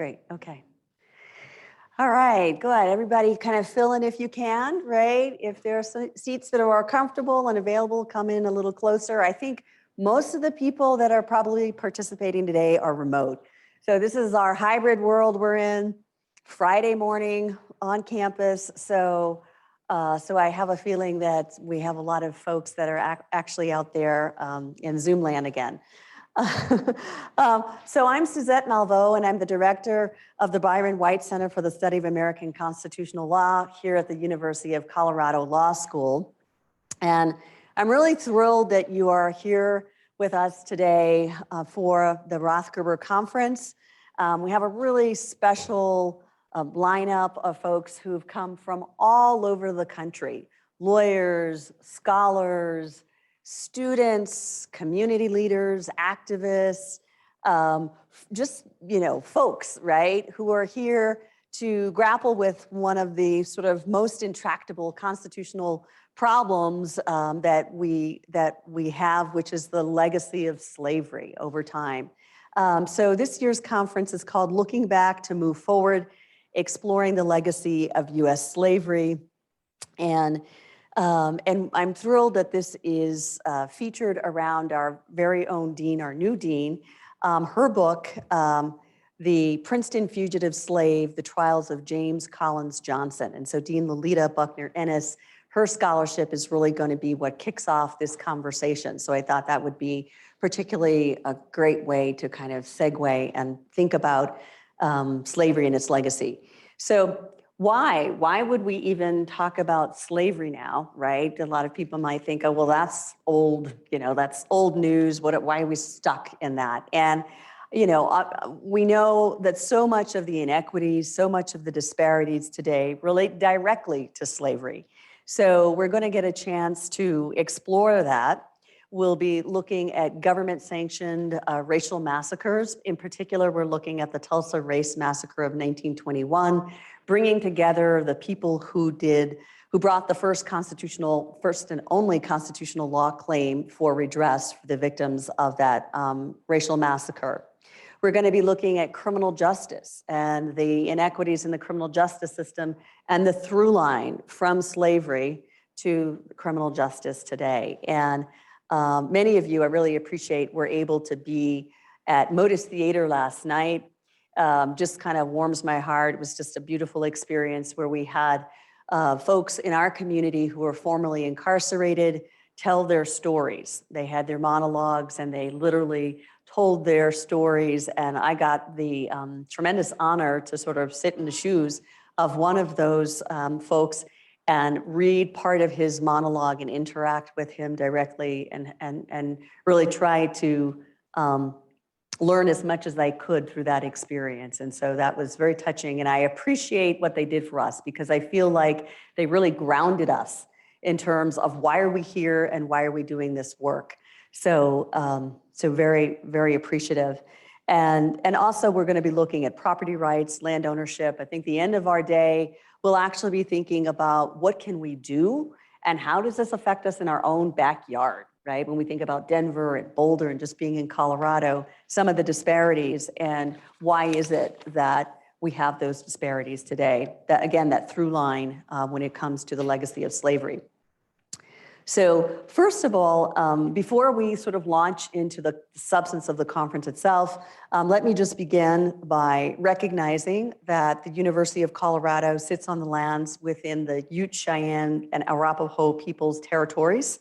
great, okay. All right, good. Everybody kind of fill in if you can, right? If there are some seats that are comfortable and available, come in a little closer. I think most of the people that are probably participating today are remote. So this is our hybrid world we're in, Friday morning on campus. So I have a feeling that we have a lot of folks that are actually out there in Zoom land again. So I'm Suzette Malveaux, and I'm the director of the Byron White Center for the Study of American Constitutional Law here at the University of Colorado Law School. And I'm really thrilled that you are here with us today for the Rothgerber conference. We have a really special lineup of folks who've come from all over the country: lawyers, scholars, students, community leaders, activists, just, folks, right, who are here to grapple with one of the sort of most intractable constitutional problems that we have, which is the legacy of slavery over time. So this year's conference is called Looking Back to Move Forward, Exploring the Legacy of U.S. Slavery. And I'm thrilled that this is featured around our very own dean, our new dean. Her book, The Princeton Fugitive Slave, The Trials of James Collins Johnson. And so Dean Lolita Buckner Inniss, her scholarship is really going to be what kicks off this conversation. So I thought that would be particularly a great way to kind of segue and think about slavery and its legacy. So why would we even talk about slavery now, right? A lot of people might think, oh, well, that's old, that's old news. Why are we stuck in that? And, we know that so much of the inequities, so much of the disparities today relate directly to slavery. So we're going to get a chance to explore that. We'll be looking at government-sanctioned racial massacres. In particular, we're looking at the Tulsa Race Massacre of 1921, bringing together the people who brought the first and only constitutional law claim for redress for the victims of that racial massacre. We're going to be looking at criminal justice and the inequities in the criminal justice system and the through line from slavery to criminal justice today. And many of you, I really appreciate, were able to be at Modus Theater last night. Just kind of warms my heart. It was just a beautiful experience where we had folks in our community who were formerly incarcerated tell their stories. They had their monologues and they literally told their stories. And I got the tremendous honor to sort of sit in the shoes of one of those folks and read part of his monologue and interact with him directly and really try to learn as much as I could through that experience. And so that was very touching. And I appreciate what they did for us because I feel like they really grounded us in terms of why are we here and why are we doing this work. So very, very appreciative. And also we're going to be looking at property rights, land ownership. I think the end of our day, we'll actually be thinking about what can we do and how does this affect us in our own backyard, right? When we think about Denver and Boulder and just being in Colorado, some of the disparities and why is it that we have those disparities today? That, again, that through line when it comes to the legacy of slavery. So first of all, before we sort of launch into the substance of the conference itself, let me just begin by recognizing that the University of Colorado sits on the lands within the Ute, Cheyenne, and Arapaho peoples' territories.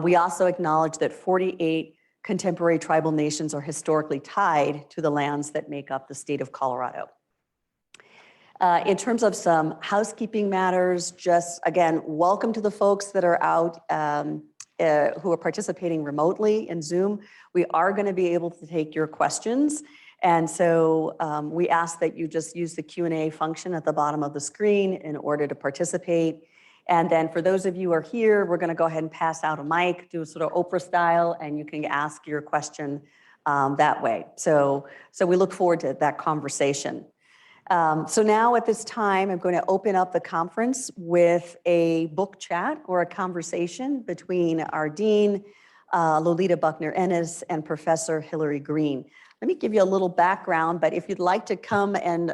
We also acknowledge that 48 contemporary tribal nations are historically tied to the lands that make up the state of Colorado. In terms of some housekeeping matters, just again, welcome to the folks that are out who are participating remotely in Zoom. We are going to be able to take your questions. And so we ask that you just use the Q&A function at the bottom of the screen in order to participate. And then for those of you who are here, we're going to go ahead and pass out a mic, do a sort of Oprah style, and you can ask your question that way. So we look forward to that conversation. So now at this time, I'm going to open up the conference with a book chat or a conversation between our dean, Lolita Buckner Inniss, and Professor Hilary Green. let me give you a little background, but if you'd like to come and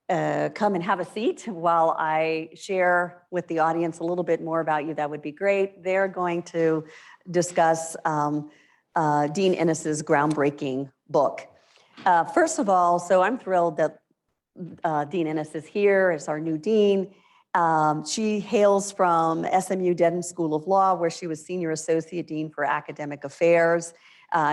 have a seat while I share with the audience a little bit more about you, that would be great. They're going to discuss Dean Inniss's groundbreaking book. First of all, so I'm thrilled that Dean Inniss is here as our new dean. She hails from SMU Dedham School of Law, where she was Senior Associate Dean for Academic Affairs.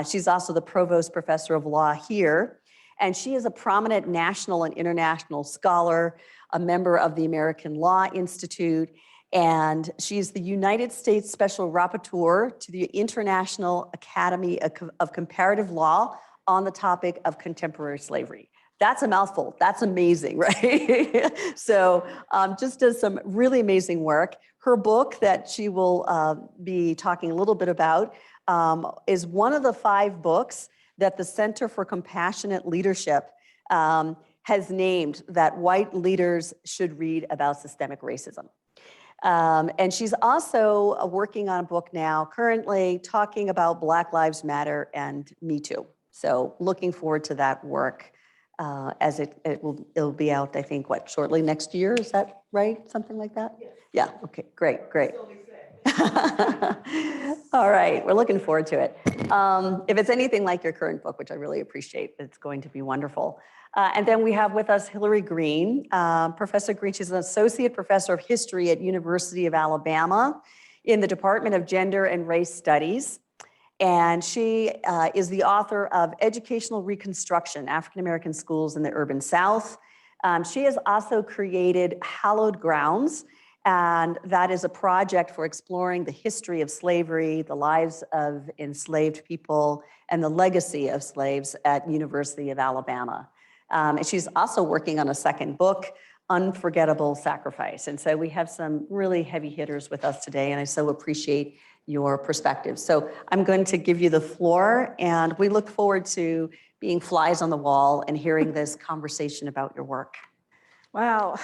She's also the Provost Professor of Law here. And she is a prominent national and international scholar, a member of the American Law Institute, and she's the United States Special Rapporteur to the International Academy of Comparative Law on the topic of contemporary slavery. That's a mouthful. That's amazing, right? So just does some really amazing work. Her book that she will be talking a little bit about is one of the 5 books that the Center for Compassionate Leadership has named that white leaders should read about systemic racism. And she's also working on a book now, currently talking about Black Lives Matter and Me Too. So looking forward to that work as it'll be out, I think, shortly next year? Is that right? Something like that? Yes. Yeah, okay, great. All right, we're looking forward to it. If it's anything like your current book, which I really appreciate, it's going to be wonderful. And then we have with us Hilary Green. Professor Green, she's an associate professor of history at University of Alabama in the Department of Gender and Race Studies. And she is the author of Educational Reconstruction, African American Schools in the Urban South. She has also created Hallowed Grounds, and that is a project for exploring the history of slavery, the lives of enslaved people, and the legacy of slaves at University of Alabama. And she's also working on a second book, Unforgettable Sacrifice. And so we have some really heavy hitters with us today, and I so appreciate your perspective. So I'm going to give you the floor, and we look forward to being flies on the wall and hearing this conversation about your work. Wow,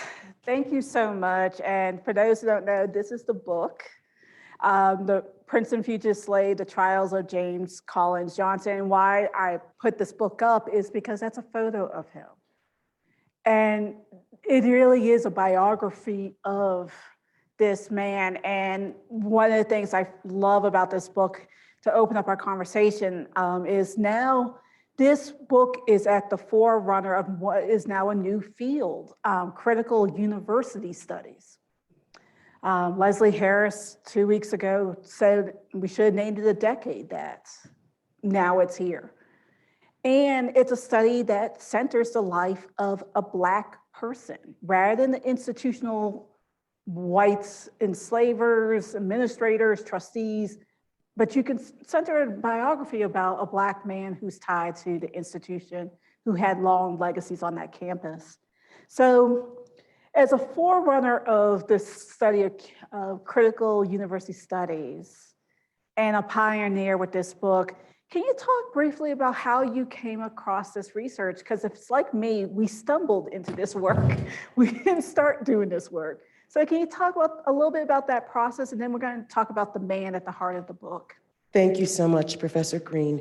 thank you so much. And for those who don't know, this is the book, The Princeton Fugitive Slave, The Trials of James Collins Johnson. And why I put this book up is because that's a photo of him. And it really is a biography of this man. And one of the things I love about this book, to open up our conversation, is now this book is at the forerunner of what is now a new field, critical university studies. Leslie Harris 2 weeks ago said we should have named it a decade that. Now it's here. And it's a study that centers the life of a Black person rather than the institutional whites, enslavers, administrators, trustees. But you can center a biography about a Black man who's tied to the institution, who had long legacies on that campus. So as a forerunner of this study of critical university studies and a pioneer with this book, can you talk briefly about how you came across this research? Because if it's like me, we stumbled into this work. We didn't start doing this work. So can you talk about a little bit about that process, and then we're going to talk about the man at the heart of the book. Thank you so much, Professor Green.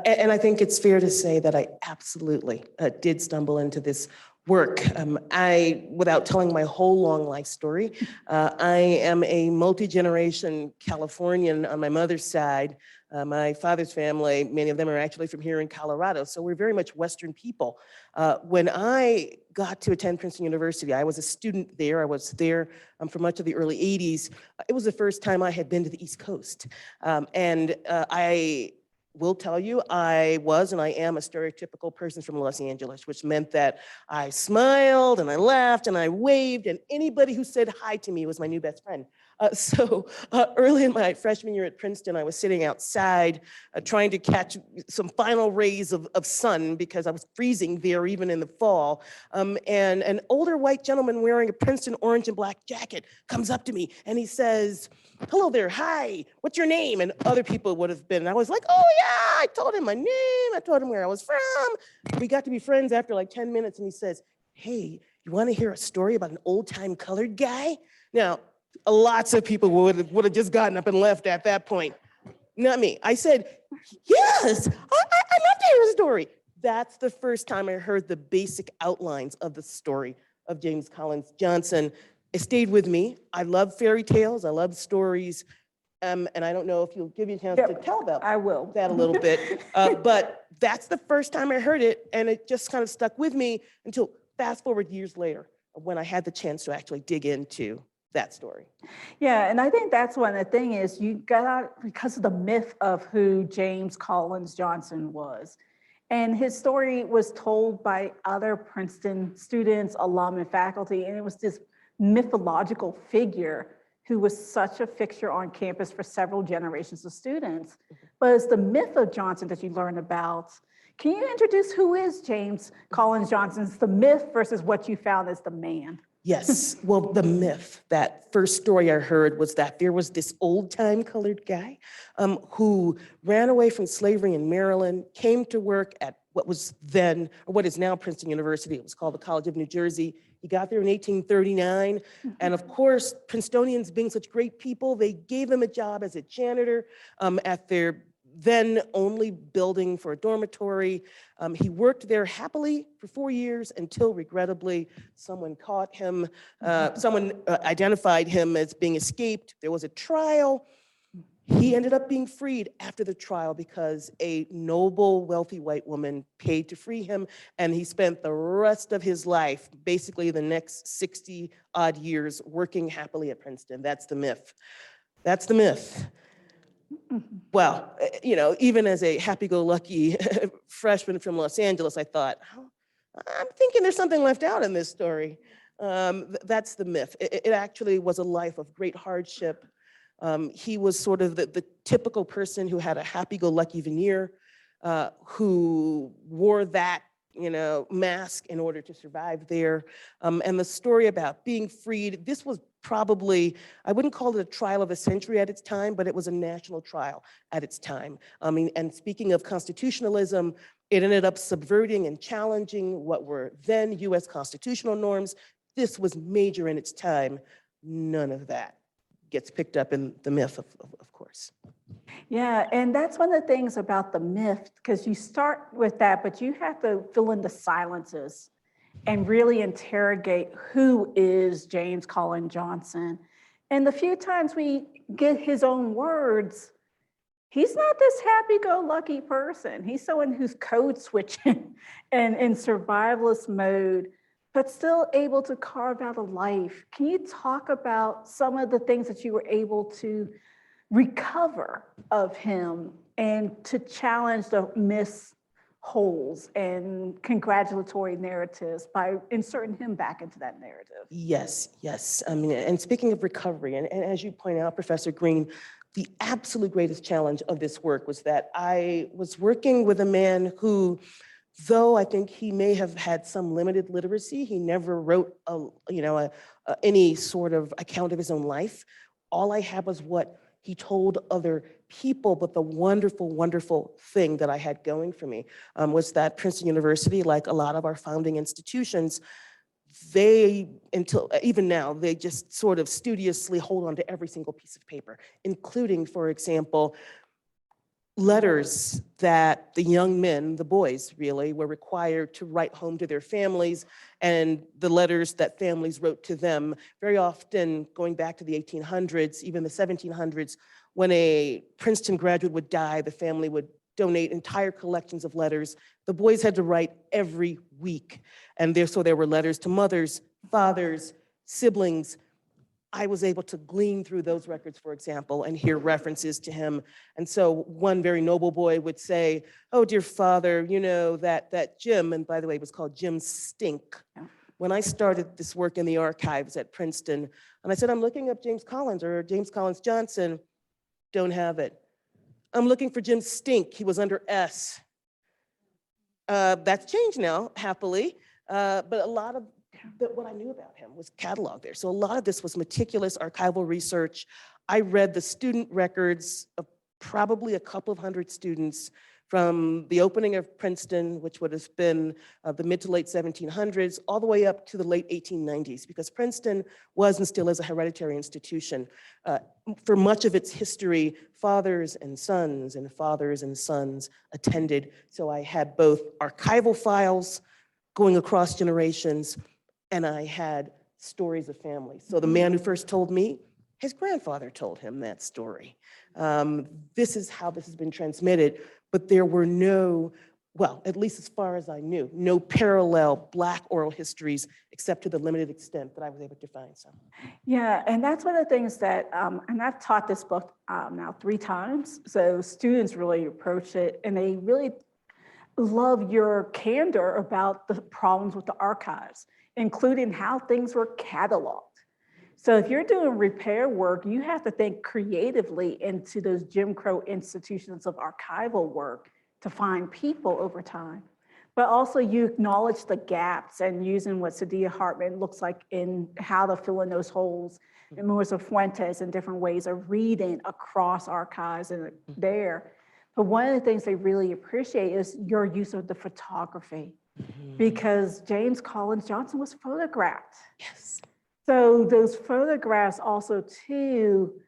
And I think it's fair to say that I absolutely did stumble into this work. Without telling my whole long life story, I am a multi-generation Californian on my mother's side. My father's family, many of them are actually from here in Colorado, so we're very much Western people. When I got to attend Princeton University, I was a student there. I was there for much of the early 80s. It was the first time I had been to the East Coast. And I will tell you, I was and I am a stereotypical person from Los Angeles, which meant that I smiled and I laughed and I waved, and anybody who said hi to me was my new best friend. So early in my freshman year at Princeton, I was sitting outside trying to catch some final rays of sun because I was freezing there even in the fall. And an older white gentleman wearing a Princeton orange and black jacket comes up to me and he says, "Hello there, hi, what's your name?" And other people would have been. And I was like, "Oh yeah," I told him my name, I told him where I was from. We got to be friends after like 10 minutes and he says, "Hey, you want to hear a story about an old-time colored guy?" Now, lots of people would have just gotten up and left at that point. Not me. I said, "Yes, I'd love to hear a story." That's the first time I heard the basic outlines of the story of James Collins Johnson. It stayed with me. I love fairy tales. I love stories. And I don't know if you'll give me a chance to Yep, tell about I will. that a little bit. But that's the first time I heard it, and it just kind of stuck with me until fast forward years later when I had the chance to actually dig into that story. Yeah, and I think that's one of the thing is you got because of the myth of who James Collins Johnson was. And his story was told by other Princeton students, alum, and faculty, and it was this mythological figure who was such a fixture on campus for several generations of students. But it's the myth of Johnson that you learn about. Can you introduce who is James Collins Johnson? It's the myth versus what you found as the man. Yes, well, the myth, that first story I heard was that there was this old-time colored guy who ran away from slavery in Maryland, came to work at what was then, or what is now Princeton University. It was called the College of New Jersey. He got there in 1839. And of course, Princetonians being such great people, they gave him a job as a janitor at their then only building for a dormitory. He worked there happily for 4 years until regrettably someone caught him, someone identified him as being escaped. There was a trial. He ended up being freed after the trial because a noble, wealthy white woman paid to free him, and he spent the rest of his life, basically the next 60 odd years, working happily at Princeton. That's the myth. That's the myth. Well, you know, even as a happy-go-lucky freshman from Los Angeles, I thought, oh, I'm thinking there's something left out in this story. That's the myth. It actually was a life of great hardship. He was sort of the typical person who had a happy-go-lucky veneer, who wore that, you know, mask in order to survive there. And the story about being freed, this was probably, I wouldn't call it a trial of the century at its time, but it was a national trial at its time. I mean, and speaking of constitutionalism, it ended up subverting and challenging what were then US constitutional norms. This was major in its time. None of that gets picked up in the myth, of course. Yeah, and that's one of the things about the myth, because you start with that, but you have to fill in the silences and really interrogate who is James Collins Johnson. And the few times we get his own words, he's not this happy-go-lucky person. He's someone who's code switching and in survivalist mode, but still able to carve out a life. Can you talk about some of the things that you were able to recover of him and to challenge the myths, holes, and congratulatory narratives by inserting him back into that narrative? Yes, yes. I mean, and speaking of recovery, and as you point out, Professor Green, the absolute greatest challenge of this work was that I was working with a man who, though I think he may have had some limited literacy, he never wrote any sort of account of his own life. All I had was what he told other people, but the wonderful, wonderful thing that I had going for me was that Princeton University, like a lot of our founding institutions, they, until even now, they just sort of studiously hold on to every single piece of paper, including, for example, letters that the young men, the boys really, were required to write home to their families, and the letters that families wrote to them, very often going back to the 1800s, even the 1700s, when a Princeton graduate would die, the family would donate entire collections of letters. The boys had to write every week, and so there were letters to mothers, fathers, siblings. I was able to glean through those records, for example, and hear references to him. And so one very noble boy would say, oh, dear father, you know, that Jim, and by the way, it was called Jim Stink. Yeah. When I started this work in the archives at Princeton, and I said, I'm looking up James Collins or James Collins Johnson, don't have it. I'm looking for Jim Stink, he was under S. That's changed now, happily, but a lot of what I knew about him was cataloged there. So a lot of this was meticulous archival research. I read the student records of probably a couple of hundred students from the opening of Princeton, which would have been the mid to late 1700s, all the way up to the late 1890s, because Princeton was and still is a hereditary institution. For much of its history, fathers and sons and fathers and sons attended. So I had both archival files going across generations, and I had stories of families. So the man who first told me, his grandfather told him that story. This is how this has been transmitted, but there were no, well, at least as far as I knew, no parallel Black oral histories except to the limited extent that I was able to find some. Yeah, and that's one of the things that, and I've taught this book now 3 times, so students really approach it and they really love your candor about the problems with the archives, including how things were cataloged. So if you're doing repair work, you have to think creatively into those Jim Crow institutions of archival work to find people over time. But also you acknowledge the gaps and using what Sadia Hartman looks like in how to fill in those holes, and Marisa Fuentes and different ways of reading across archives and there. But one of the things they really appreciate is your use of the photography, because James Collins Johnson was photographed. Yes. So those photographs also too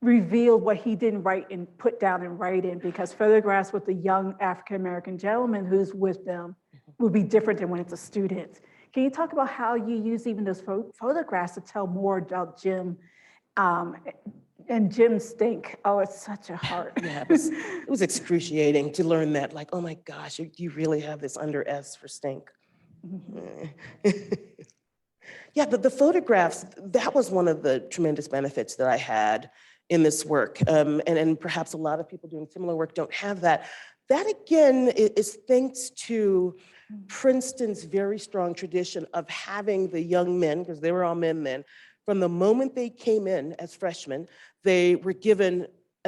revealed what he didn't write and put down in writing, because photographs with the young African-American gentleman who's with them would be different than when it's a student. Can you talk about how you use even those photographs to tell more about Jim and Jim Stink? Oh, it's such a heart. Yeah, it was excruciating to learn that, like, oh my gosh, you really have this under S for stink. Yeah, but the photographs, that was one of the tremendous benefits that I had in this work. And perhaps a lot of people doing similar work don't have that. That again is thanks to Princeton's very strong tradition of having the young men, because they were all men then, from the moment they came in as freshmen, they were given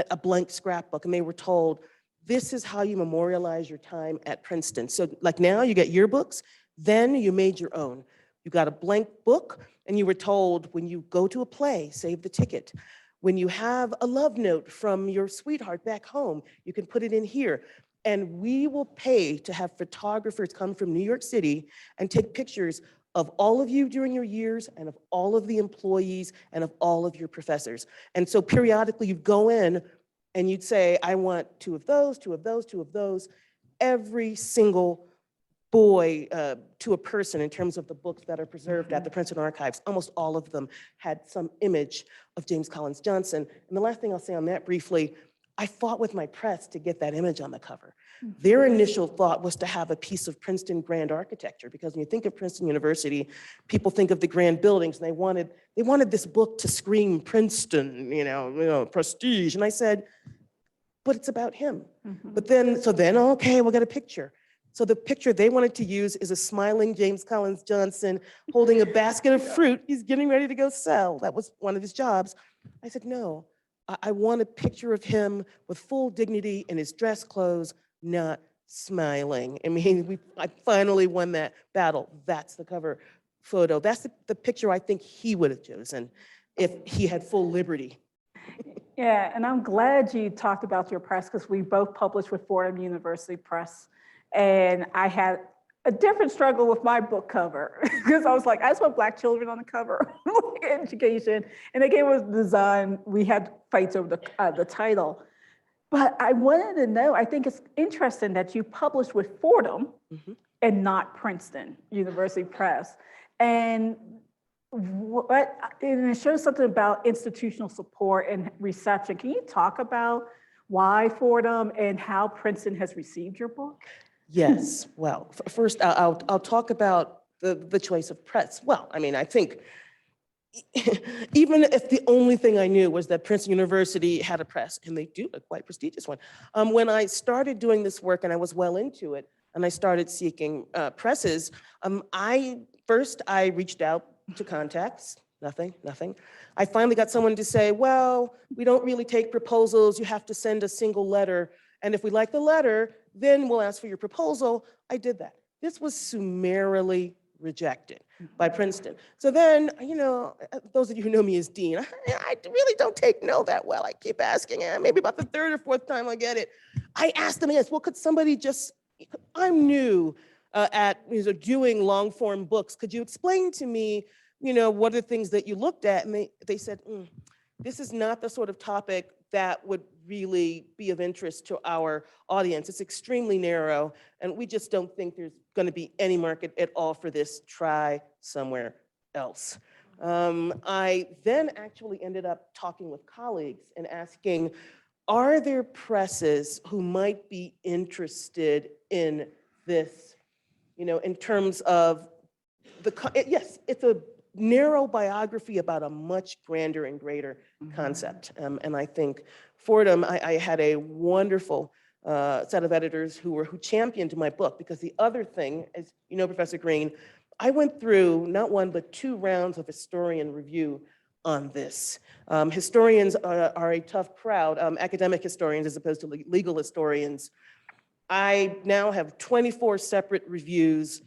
a blank scrapbook and they were told, this is how you memorialize your time at Princeton. So like now you get yearbooks, then you made your own. You got a blank book and you were told, when you go to a play, save the ticket. When you have a love note from your sweetheart back home, you can put it in here. And we will pay to have photographers come from New York City and take pictures of all of you during your years and of all of the employees and of all of your professors. And so periodically you'd go in and you'd say, I want 2 of those, 2 of those, 2 of those. Every single boy to a person in terms of the books that are preserved at the Princeton archives, almost all of them had some image of James Collins Johnson. And the last thing I'll say on that briefly, I fought with my press to get that image on the cover. Their initial thought was to have a piece of Princeton grand architecture, because when you think of Princeton University, people think of the grand buildings, and they wanted this book to scream Princeton, you know, prestige. And I said, but it's about him. But then, okay, we'll get a picture. So the picture they wanted to use is a smiling James Collins Johnson holding a basket of fruit he's getting ready to go sell. That was one of his jobs. I said, no, I want a picture of him with full dignity in his dress clothes, not smiling. I mean, I finally won that battle. That's the cover photo. That's the picture I think he would have chosen if he had full liberty. Yeah, and I'm glad you talked about your press, because we both published with Fordham University Press. And I had a different struggle with my book cover, because I was like, I just want Black children on the cover, education. And again, with design, we had fights over the title. But I wanted to know, I think it's interesting that you published with Fordham and not Princeton University Press. And it shows something about institutional support and reception. Can you talk about why Fordham and how Princeton has received your book? Yes, well, first I'll talk about the choice of press. Well, I mean, I think even if the only thing I knew was that Princeton University had a press, and they do, a quite prestigious one. When I started doing this work and I was well into it, and I started seeking presses, I reached out to contacts, nothing. I finally got someone to say, well, we don't really take proposals, you have to send a single letter, and if we like the letter, then we'll ask for your proposal. I did that. This was summarily rejected by Princeton. So then, those of you who know me as dean, I really don't take no that well. I keep asking, maybe about the third or fourth time I get it. I asked them, yes, well, could somebody just, I'm new at doing long form books. Could you explain to me, what are the things that you looked at? And they said, this is not the sort of topic that would really be of interest to our audience. It's extremely narrow, and we just don't think there's going to be any market at all for this. Try somewhere else. I then actually ended up talking with colleagues and asking, are there presses who might be interested in this, in terms of yes, it's a narrow biography about a much grander and greater concept. And I think Fordham, I had a wonderful set of editors who championed my book, because the other thing, as you know, Professor Green, I went through not one, but 2 rounds of historian review on this. Historians are a tough crowd, academic historians as opposed to legal historians. I now have 24 separate reviews,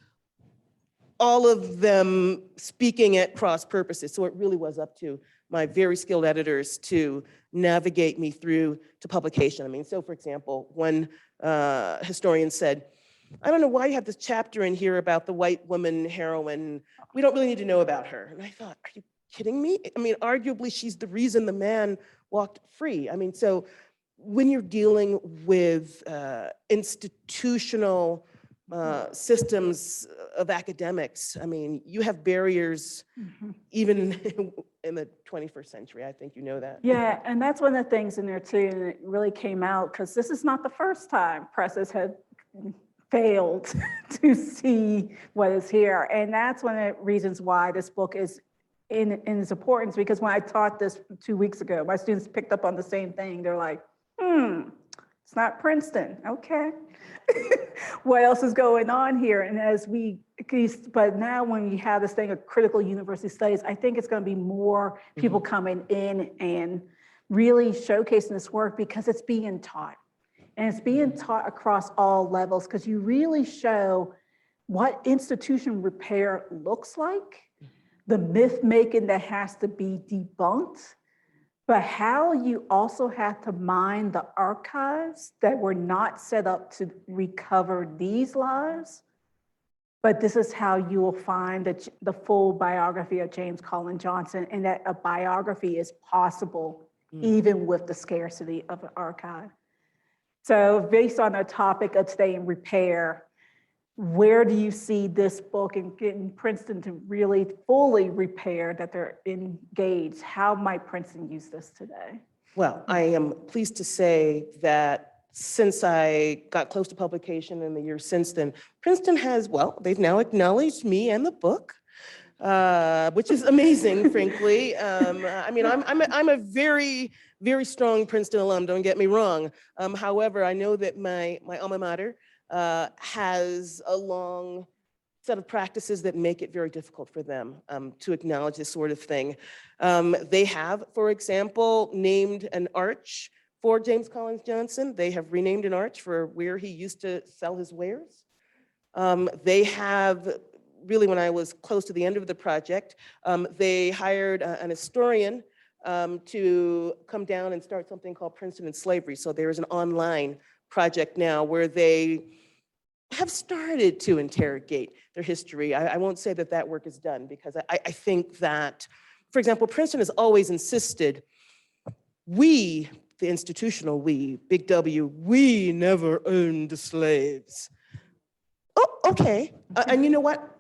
all of them speaking at cross purposes. So it really was up to my very skilled editors to navigate me through to publication. I mean, so for example, one historian said, I don't know why you have this chapter in here about the white woman heroine. We don't really need to know about her. And I thought, are you kidding me? I mean, arguably she's the reason the man walked free. I mean, so when you're dealing with institutional systems of academics, I mean, you have barriers even in the 21st century. I think you know that. Yeah, and that's one of the things in there too, and it really came out because this is not the first time presses have failed to see what is here. And that's one of the reasons why this book is in its importance, because when I taught this 2 weeks ago, my students picked up on the same thing. They're like, it's not Princeton, okay. What else is going on here? And but now when you have this thing of critical university studies, I think it's going to be more people coming in and really showcasing this work, because it's being taught. And it's being taught across all levels, because you really show what institution repair looks like, the myth making that has to be debunked, but how you also have to mine the archives that were not set up to recover these lives. But this is how you will find the full biography of James Collins Johnson, and that a biography is possible even with the scarcity of an archive. So based on the topic of today in repair, where do you see this book and getting Princeton to really fully repair that they're engaged? How might Princeton use this today? Well, I am pleased to say that since I got close to publication in the years since then, Princeton has, well, they've now acknowledged me and the book, which is amazing, frankly. I mean, I'm a very, very strong Princeton alum, don't get me wrong. However, I know that my alma mater has a long set of practices that make it very difficult for them to acknowledge this sort of thing. They have, for example, named an arch for James Collins Johnson. They have renamed an arch for where he used to sell his wares. They have, really when I was close to the end of the project, they hired an historian to come down and start something called Princeton and Slavery. So there is an online project now where they have started to interrogate their history. I won't say that that work is done, because I think that, for example, Princeton has always insisted, we, the institutional we, big W, we never owned slaves. Oh, okay. And you know what?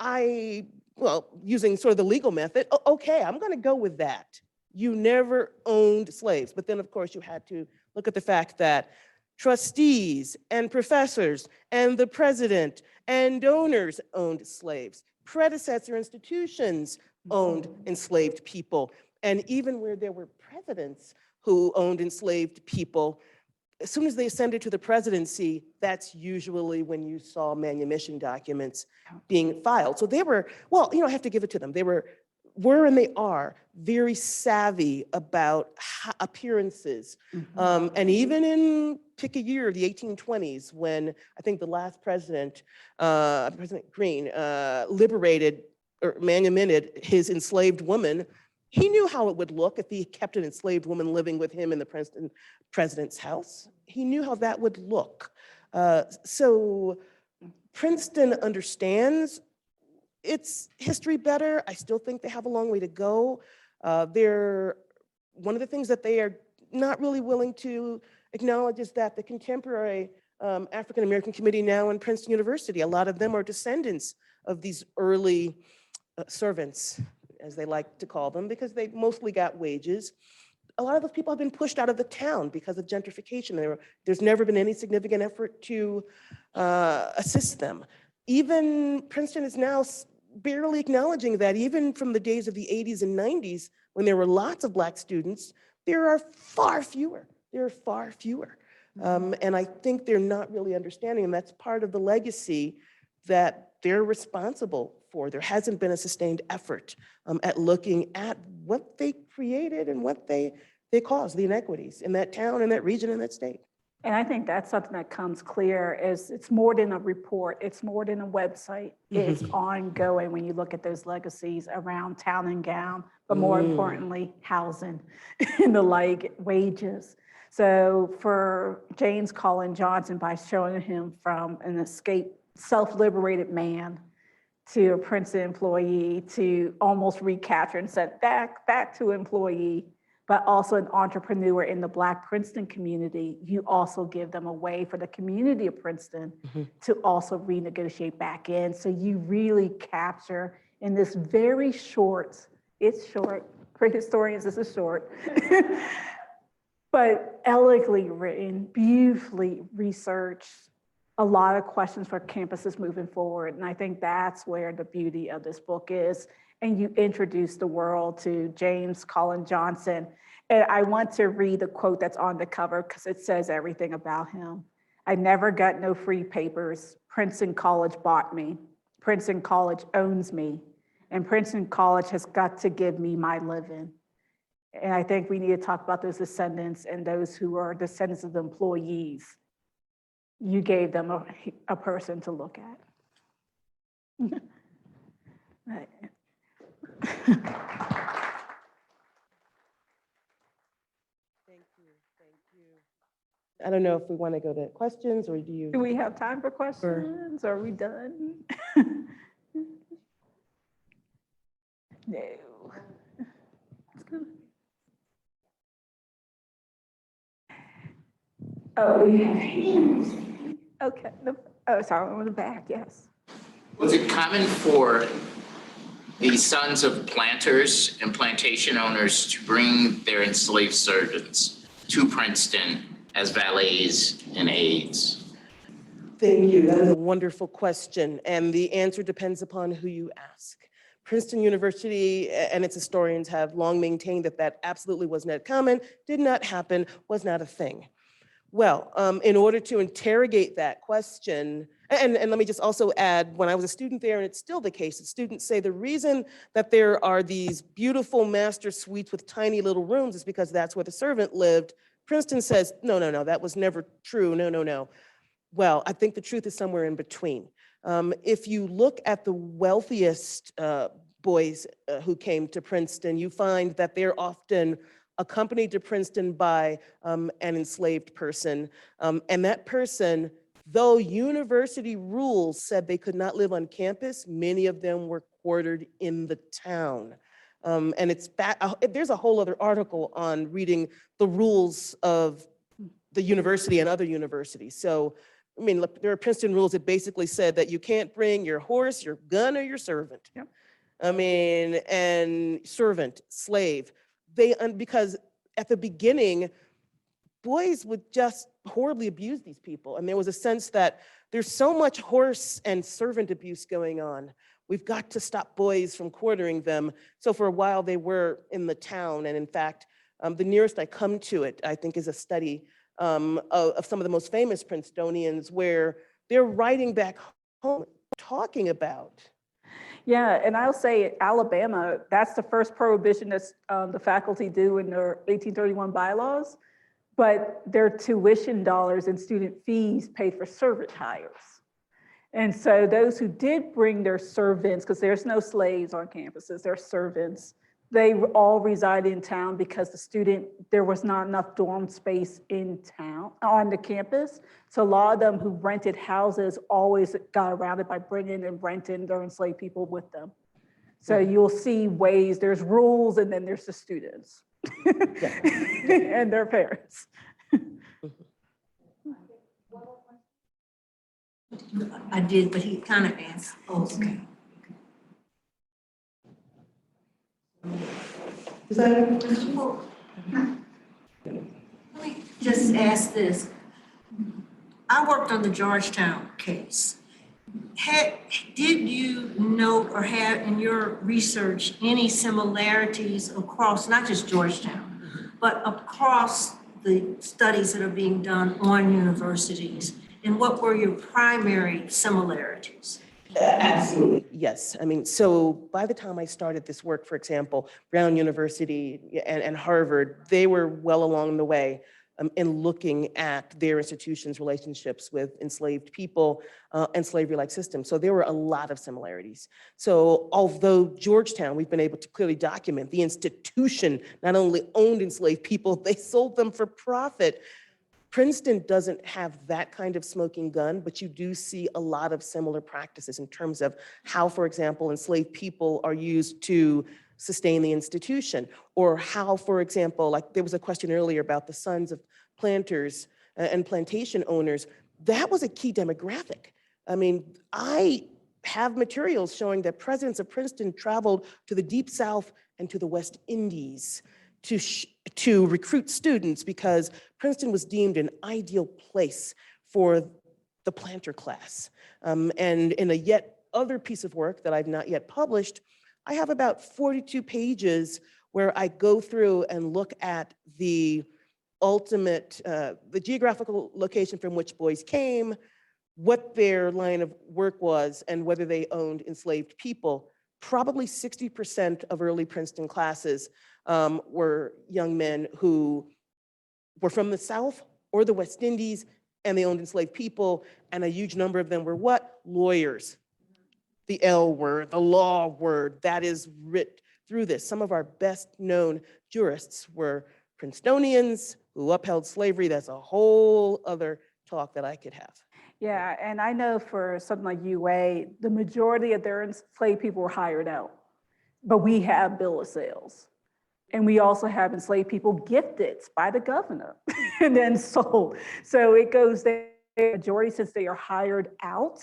Well, using sort of the legal method, okay, I'm going to go with that. You never owned slaves. But then, of course, you had to look at the fact that trustees and professors and the president and donors owned slaves. Predecessor institutions owned enslaved people. And even where there were presidents who owned enslaved people, as soon as they ascended to the presidency, that's usually when you saw manumission documents being filed. So they were, well, I have to give it to them. They were were and they are very savvy about appearances. And even in, pick a year, the 1820s, when I think the last president, President Greene, liberated or manumitted his enslaved woman, he knew how it would look if he kept an enslaved woman living with him in the Princeton president's house. He knew how that would look. So Princeton understands its history better. I still think they have a long way to go. One of the things that they are not really willing to acknowledge is that the contemporary African-American community now in Princeton University, a lot of them are descendants of these early servants, as they like to call them, because they mostly got wages. A lot of those people have been pushed out of the town because of gentrification. There's never been any significant effort to assist them. Even Princeton is now barely acknowledging that even from the days of the 80s and 90s, when there were lots of Black students, there are far fewer. There are far fewer. And I think they're not really understanding, and that's part of the legacy that they're responsible for. There hasn't been a sustained effort at looking at what they created and what they caused, the inequities in that town, in that region, in that state. And I think that's something that comes clear is it's more than a report, it's more than a website. It's ongoing when you look at those legacies around town and gown, but more importantly, housing and the like, wages. So for James Collin Johnson, by showing him from an escaped, self-liberated man to a Princeton employee to almost recapture and sent back to employee, but also an entrepreneur in the Black Princeton community, you also give them a way for the community of Princeton to also renegotiate back in. So you really capture in this very short, it's short, for historians this is short, but elegantly written, beautifully researched, a lot of questions for campuses moving forward. And I think that's where the beauty of this book is. And you introduce the world to James Collin Johnson. And I want to read the quote that's on the cover because it says everything about him. I never got no free papers. Princeton College bought me. Princeton College owns me. And Princeton College has got to give me my living. And I think we need to talk about those descendants and those who are descendants of the employees. You gave them a person to look at. Right. Thank you. I don't know if we want to go to questions or do you? Do we have time for questions? Are we done? No. Oh, we have hands. Okay. Oh, sorry, on the back, yes. Was it common for the sons of planters and plantation owners to bring their enslaved servants to Princeton as valets and aides? Thank you. That is a wonderful question. And the answer depends upon who you ask. Princeton University and its historians have long maintained that that absolutely was not common, did not happen, was not a thing. Well, in order to interrogate that question, and let me just also add, when I was a student there, and it's still the case, that students say the reason that there are these beautiful master suites with tiny little rooms is because that's where the servant lived. Princeton says, no, no, no, that was never true, no, no, no. Well, I think the truth is somewhere in between. If you look at the wealthiest boys who came to Princeton, you find that they're often accompanied to Princeton by an enslaved person. And that person, though university rules said they could not live on campus, many of them were quartered in the town. And it's there's a whole other article on reading the rules of the university and other universities. So, I mean, look, there are Princeton rules that basically said that you can't bring your horse, your gun, or your servant. Yep. I mean, and servant, slave. Because at the beginning, boys would just horribly abuse these people. And there was a sense that there's so much horse and servant abuse going on. We've got to stop boys from quartering them. So for a while they were in the town. And in fact, the nearest I come to it, I think, is a study of some of the most famous Princetonians where they're writing back home, talking about Yeah, and I'll say Alabama, that's the first prohibition that the faculty do in their 1831 bylaws, but their tuition dollars and student fees paid for servant hires. And so those who did bring their servants, because there's no slaves on campuses, they're servants, they all reside in town because there was not enough dorm space in town, on the campus. So a lot of them who rented houses always got around it by bringing and renting their enslaved people with them. So you'll see ways, there's rules and then there's the students and their parents. I did, but he kind of asked. Oh, okay. Is that Well, let me just ask this. I worked on the Georgetown case. Did you note or have in your research any similarities across, not just Georgetown, but across the studies that are being done on universities? And what were your primary similarities? Absolutely, yes. I mean, so by the time I started this work, for example, Brown University and Harvard, they were well along the way in looking at their institutions' relationships with enslaved people and slavery-like systems. So there were a lot of similarities. So although Georgetown, we've been able to clearly document the institution not only owned enslaved people, they sold them for profit. Princeton doesn't have that kind of smoking gun, but you do see a lot of similar practices in terms of how, for example, enslaved people are used to sustain the institution, or how, for example, like there was a question earlier about the sons of planters and plantation owners. That was a key demographic. I mean, I have materials showing that presidents of Princeton traveled to the Deep South and to the West Indies to recruit students because Princeton was deemed an ideal place for the planter class. And in a yet other piece of work that I've not yet published, I have about 42 pages where I go through and look at the ultimate, the geographical location from which boys came, what their line of work was, and whether they owned enslaved people. Probably 60% of early Princeton classes were young men who were from the South or the West Indies, and they owned enslaved people, and a huge number of them were what? Lawyers. The L word, the law word, that is writ through this. Some of our best known jurists were Princetonians who upheld slavery. That's a whole other talk that I could have. Yeah, and I know for something like UA, the majority of their enslaved people were hired out, but we have bill of sales. And we also have enslaved people gifted by the governor and then sold. So it goes there, majority, since they are hired out,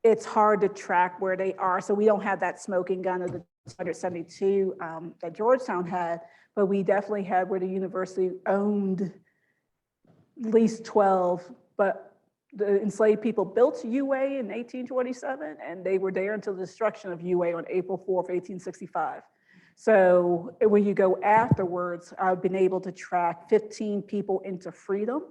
it's hard to track where they are. So we don't have that smoking gun of the 272 that Georgetown had, but we definitely had where the university owned at least 12, but the enslaved people built UA in 1827, and they were there until the destruction of UA on April 4th, 1865. So when you go afterwards, I've been able to track 15 people into freedom,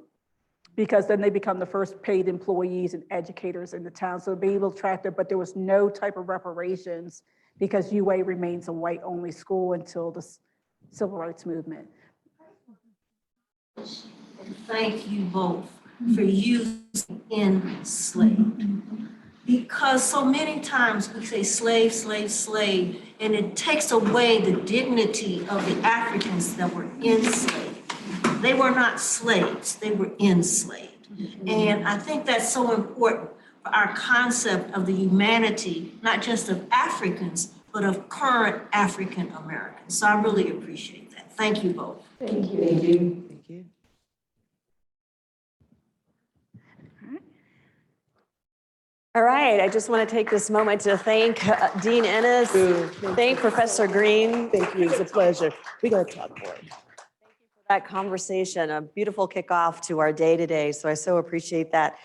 because then they become the first paid employees and educators in the town. So be able to track them, but there was no type of reparations because UA remains a white-only school until the Civil Rights Movement. Thank you both for using enslaved. Because so many times we say slave, slave, slave, and it takes away the dignity of the Africans that were enslaved. They were not slaves, they were enslaved. And I think that's so important for our concept of the humanity, not just of Africans, but of current African Americans. So I really appreciate that. Thank you both. Thank you. Thank you. Thank you. All right, I just want to take this moment to thank Dean Inniss, thank Professor Green. Thank you, it's a pleasure. We gotta talk more. That conversation, a beautiful kickoff to our day today. So I so appreciate that.